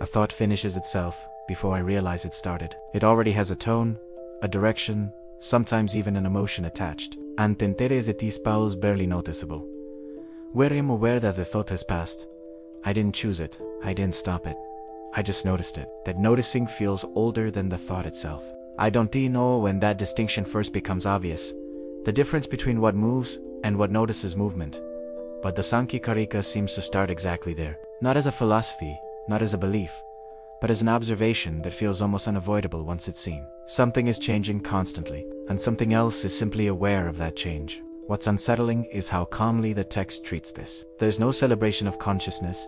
a thought finishes itself before I realize it started. It already has a tone, a direction, sometimes even an emotion attached. And is barely noticeable. Where I'm aware that the thought has passed, I didn't choose it, I didn't stop it. I just noticed it. That noticing feels older than the thought itself. I don't know when that distinction first becomes obvious, the difference between what moves and what notices movement. But the Sankhya seems to start exactly there. Not as a philosophy, not as a belief, but as an observation that feels almost unavoidable once it's seen. Something is changing constantly, and something else is simply aware of that change. What's unsettling is how calmly the text treats this. There's no celebration of consciousness,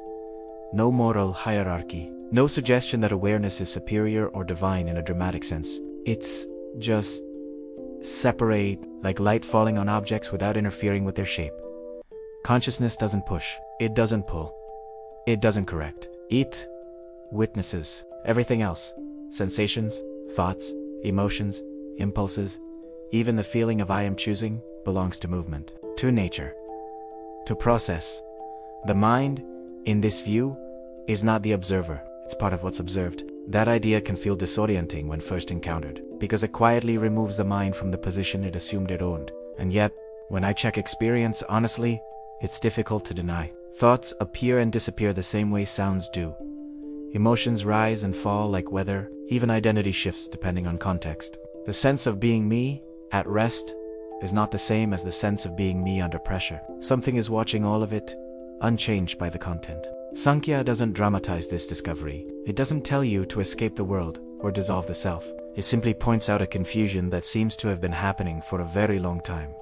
no moral hierarchy, no suggestion that awareness is superior or divine in a dramatic sense. It's just separate, like light falling on objects without interfering with their shape. Consciousness doesn't push, it doesn't pull, it doesn't correct. It witnesses everything else. Sensations, thoughts, emotions, impulses, even the feeling of I am choosing belongs to movement, to nature, to process. The mind, in this view, is not the observer, it's part of what's observed. That idea can feel disorienting when first encountered, because it quietly removes the mind from the position it assumed it owned. And yet, when I check experience honestly, it's difficult to deny. Thoughts appear and disappear the same way sounds do. Emotions rise and fall like weather, even identity shifts depending on context. The sense of being me, at rest, is not the same as the sense of being me under pressure. Something is watching all of it, unchanged by the content. Sankhya doesn't dramatize this discovery. It doesn't tell you to escape the world or dissolve the self. It simply points out a confusion that seems to have been happening for a very long time.